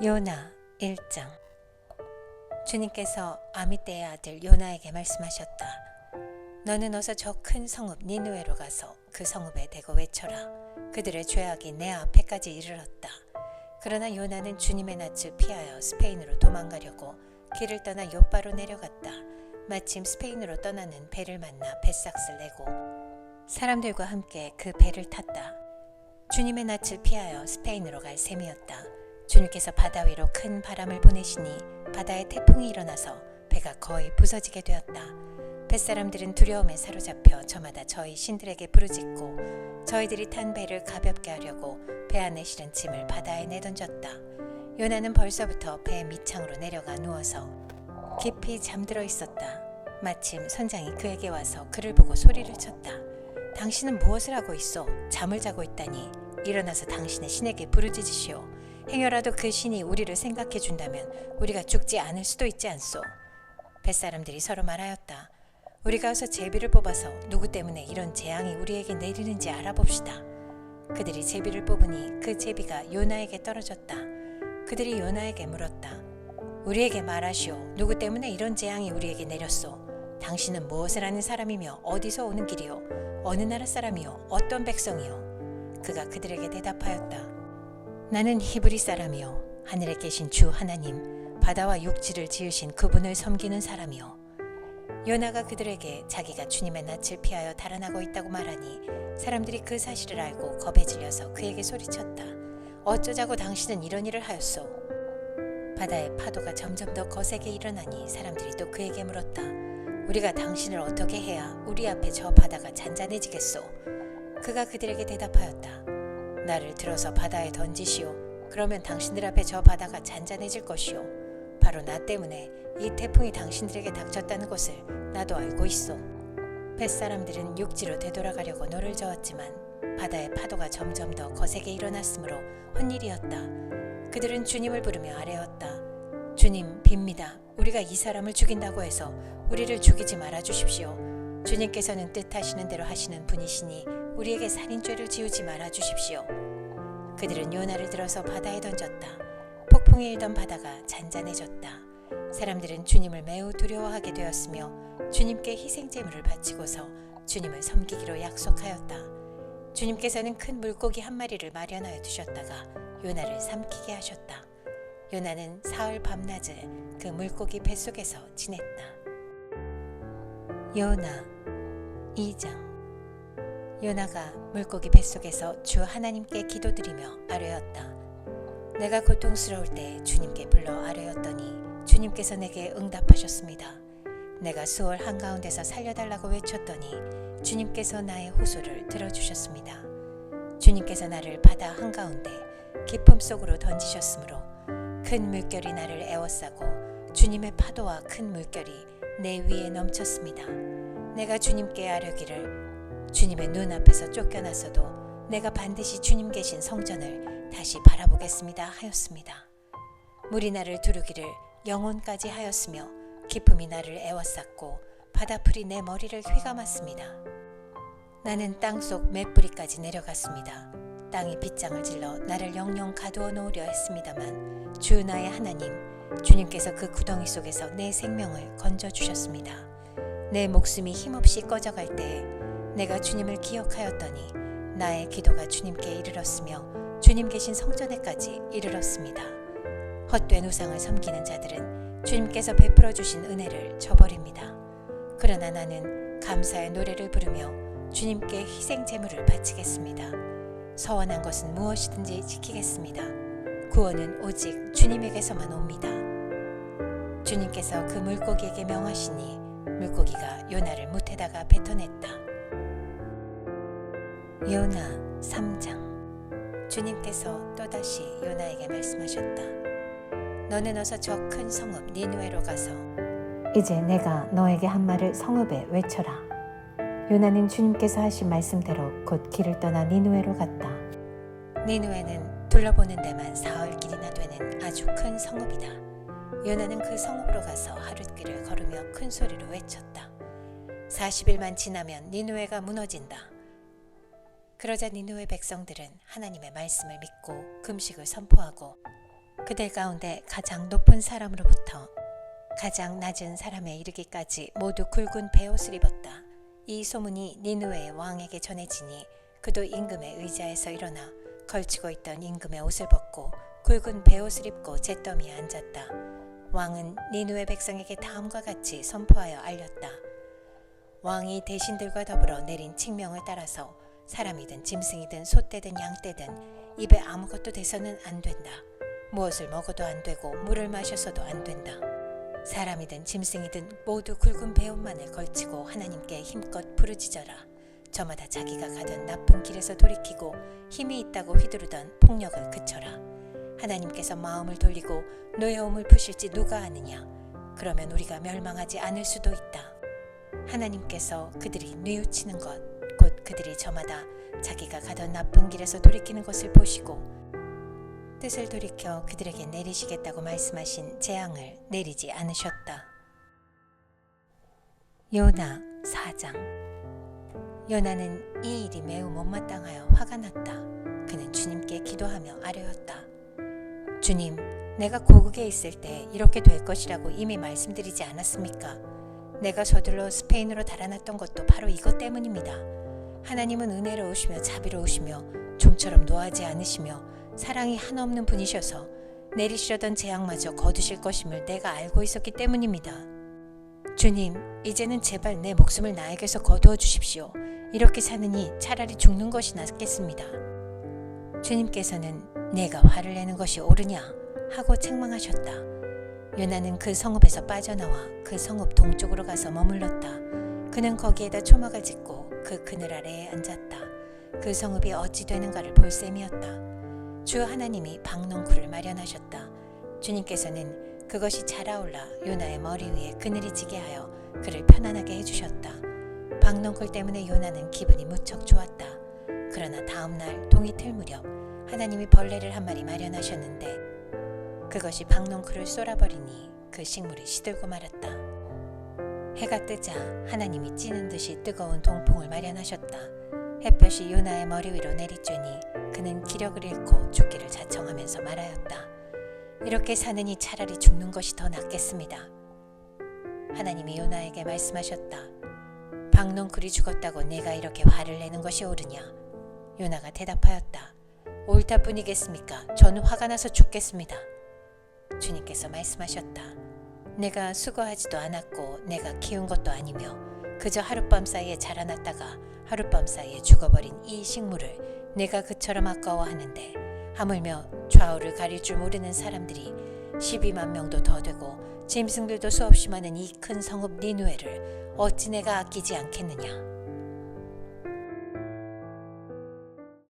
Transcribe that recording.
요나 1장. 주님께서 아미떼의 아들 요나에게 말씀하셨다. 너는 어서 저 큰 성읍 니느웨로 가서 그 성읍에 대고 외쳐라. 그들의 죄악이 내 앞에까지 이르렀다. 그러나 요나는 주님의 낯을 피하여 스페인으로 도망가려고 길을 떠나 요빠로 내려갔다. 마침 스페인으로 떠나는 배를 만나 뱃삭을 내고 사람들과 함께 그 배를 탔다. 주님의 낯을 피하여 스페인으로 갈 셈이었다. 주님께서 바다 위로 큰 바람을 보내시니 바다에 태풍이 일어나서 배가 거의 부서지게 되었다. 뱃사람들은 두려움에 사로잡혀 저마다 저희 신들에게 부르짖고 저희들이 탄 배를 가볍게 하려고 배 안에 실은 짐을 바다에 내던졌다. 요나는 벌써부터 배 밑창으로 내려가 누워서 깊이 잠들어 있었다. 마침 선장이 그에게 와서 그를 보고 소리를 쳤다. 당신은 무엇을 하고 있어? 잠을 자고 있다니. 일어나서 당신의 신에게 부르짖으시오. 행여라도 그 신이 우리를 생각해 준다면 우리가 죽지 않을 수도 있지 않소. 뱃사람들이 서로 말하였다. 우리가 어서 제비를 뽑아서 누구 때문에 이런 재앙이 우리에게 내리는지 알아봅시다. 그들이 제비를 뽑으니 그 제비가 요나에게 떨어졌다. 그들이 요나에게 물었다. 우리에게 말하시오. 누구 때문에 이런 재앙이 우리에게 내렸소? 당신은 무엇을 하는 사람이며 어디서 오는 길이요? 어느 나라 사람이요? 어떤 백성이요? 그가 그들에게 대답하였다. 나는 히브리 사람이요 하늘에 계신 주 하나님 바다와 육지를 지으신 그분을 섬기는 사람이요. 요나가 그들에게 자기가 주님의 낯을 피하여 달아나고 있다고 말하니 사람들이 그 사실을 알고 겁에 질려서 그에게 소리쳤다. 어쩌자고 당신은 이런 일을 하였소? 바다의 파도가 점점 더 거세게 일어나니 사람들이 또 그에게 물었다. 우리가 당신을 어떻게 해야 우리 앞에 저 바다가 잔잔해지겠소? 그가 그들에게 대답하였다. 나를 들어서 바다에 던지시오. 그러면 당신들 앞에 저 바다가 잔잔해질 것이오. 바로 나 때문에 이 태풍이 당신들에게 닥쳤다는 것을 나도 알고 있소. 뱃사람들은 육지로 되돌아가려고 노를 저었지만 바다의 파도가 점점 더 거세게 일어났으므로 헛일이었다. 그들은 주님을 부르며 아뢰었다. 주님 빕니다. 우리가 이 사람을 죽인다고 해서 우리를 죽이지 말아 주십시오. 주님께서는 뜻하시는 대로 하시는 분이시니 우리에게 살인죄를 지우지 말아 주십시오. 그들은 요나를 들어서 바다에 던졌다. 폭풍이 일던 바다가 잔잔해졌다. 사람들은 주님을 매우 두려워하게 되었으며 주님께 희생제물을 바치고서 주님을 섬기기로 약속하였다. 주님께서는 큰 물고기 한 마리를 마련하여 두셨다가 요나를 삼키게 하셨다. 요나는 사흘 밤낮을 그 물고기 뱃속에서 지냈다. 요나 2장. 요나가 물고기 뱃속에서 주 하나님께 기도드리며 아뢰었다. 내가 고통스러울 때 주님께 불러 아뢰었더니 주님께서 내게 응답하셨습니다. 내가 수월 한가운데서 살려달라고 외쳤더니 주님께서 나의 호소를 들어주셨습니다. 주님께서 나를 바다 한가운데 깊음 속으로 던지셨으므로 큰 물결이 나를 에워싸고 주님의 파도와 큰 물결이 내 위에 넘쳤습니다. 내가 주님께 아뢰기를 주님의 눈앞에서 쫓겨났어도 내가 반드시 주님 계신 성전을 다시 바라보겠습니다 하였습니다. 물이 나를 두르기를 영혼까지 하였으며 기품이 나를 에워쌌고 바다풀이 내 머리를 휘감았습니다. 나는 땅속 맷뿌리까지 내려갔습니다. 땅이 빗장을 질러 나를 영영 가두어 놓으려 했습니다만 주 나의 하나님 주님께서 그 구덩이 속에서 내 생명을 건져주셨습니다. 내 목숨이 힘없이 꺼져갈 때에 내가 주님을 기억하였더니 나의 기도가 주님께 이르렀으며 주님 계신 성전에까지 이르렀습니다. 헛된 우상을 섬기는 자들은 주님께서 베풀어 주신 은혜를 저버립니다. 그러나 나는 감사의 노래를 부르며 주님께 희생 제물을 바치겠습니다. 서원한 것은 무엇이든지 지키겠습니다. 구원은 오직 주님에게서만 옵니다. 주님께서 그 물고기에게 명하시니 물고기가 요나를 못에다가 뱉어냈다. 요나 3장. 주님께서 또다시 요나에게 말씀하셨다. 너는 어서 저 큰 성읍 니느웨로 가서 이제 내가 너에게 한 말을 성읍에 외쳐라. 요나는 주님께서 하신 말씀대로 곧 길을 떠나 니느웨로 갔다. 니느웨는 둘러보는 데만 사흘 길이나 되는 아주 큰 성읍이다. 요나는 그 성읍으로 가서 하룻길을 걸으며 큰 소리로 외쳤다. 40일만 지나면 니느웨가 무너진다. 그러자 니느웨 백성들은 하나님의 말씀을 믿고 금식을 선포하고 그들 가운데 가장 높은 사람으로부터 가장 낮은 사람에 이르기까지 모두 굵은 베옷을 입었다. 이 소문이 니느웨의 왕에게 전해지니 그도 임금의 의자에서 일어나 걸치고 있던 임금의 옷을 벗고 굵은 베옷을 입고 잿더미에 앉았다. 왕은 니느웨 백성에게 다음과 같이 선포하여 알렸다. 왕이 대신들과 더불어 내린 칙명을 따라서 사람이든 짐승이든 소떼든 양떼든 입에 아무것도 대서는 안 된다. 무엇을 먹어도 안 되고 물을 마셔서도 안 된다. 사람이든 짐승이든 모두 굵은 베옷만을 걸치고 하나님께 힘껏 부르짖어라. 저마다 자기가 가던 나쁜 길에서 돌이키고 힘이 있다고 휘두르던 폭력을 그쳐라. 하나님께서 마음을 돌리고 노여움을 푸실지 누가 아느냐. 그러면 우리가 멸망하지 않을 수도 있다. 하나님께서 그들이 뉘우치는 것, 곧 그들이 저마다 자기가 가던 나쁜 길에서 돌이키는 것을 보시고 뜻을 돌이켜 그들에게 내리시겠다고 말씀하신 재앙을 내리지 않으셨다. 요나 4장. 요나는 이 일이 매우 못마땅하여 화가 났다. 그는 주님께 기도하며 아뢰었다. 주님, 내가 고국에 있을 때 이렇게 될 것이라고 이미 말씀드리지 않았습니까? 내가 서둘러 스페인으로 달아났던 것도 바로 이것 때문입니다. 하나님은 은혜로우시며 자비로우시며 좀처럼 노하지 않으시며 사랑이 한없는 분이셔서 내리시려던 재앙마저 거두실 것임을 내가 알고 있었기 때문입니다. 주님, 이제는 제발 내 목숨을 나에게서 거두어 주십시오. 이렇게 사느니 차라리 죽는 것이 낫겠습니다. 주님께서는 내가 화를 내는 것이 옳으냐 하고 책망하셨다. 요나는 그 성읍에서 빠져나와 그 성읍 동쪽으로 가서 머물렀다. 그는 거기에다 초막을 짓고 그 그늘 아래에 앉았다. 그 성읍이 어찌 되는가를 볼 셈이었다. 주 하나님이 박농쿨을 마련하셨다. 주님께서는 그것이 자라올라 요나의 머리 위에 그늘이 지게 하여 그를 편안하게 해주셨다. 박농쿨 때문에 요나는 기분이 무척 좋았다. 그러나 다음날 동이 틀 무렵 하나님이 벌레를 한 마리 마련하셨는데 그것이 박농쿨을 쏘아버리니 그 식물이 시들고 말았다. 해가 뜨자 하나님이 찌는 듯이 뜨거운 동풍을 마련하셨다. 햇볕이 요나의 머리 위로 내리쬐니 그는 기력을 잃고 죽기를 자청하면서 말하였다. 이렇게 사느니 차라리 죽는 것이 더 낫겠습니다. 하나님이 요나에게 말씀하셨다. 박농쿨이 죽었다고 내가 이렇게 화를 내는 것이 옳으냐? 요나가 대답하였다. 옳다 뿐이겠습니까? 저는 화가 나서 죽겠습니다. 주님께서 말씀하셨다. 내가 수고하지도 않았고 내가 키운 것도 아니며 그저 하룻밤 사이에 자라났다가 하룻밤 사이에 죽어버린 이 식물을 내가 그처럼 아까워하는데 하물며 좌우를 가릴 줄 모르는 사람들이 12만 명도 더 되고 짐승들도 수없이 많은 이 큰 성읍 니느웨를 어찌 내가 아끼지 않겠느냐.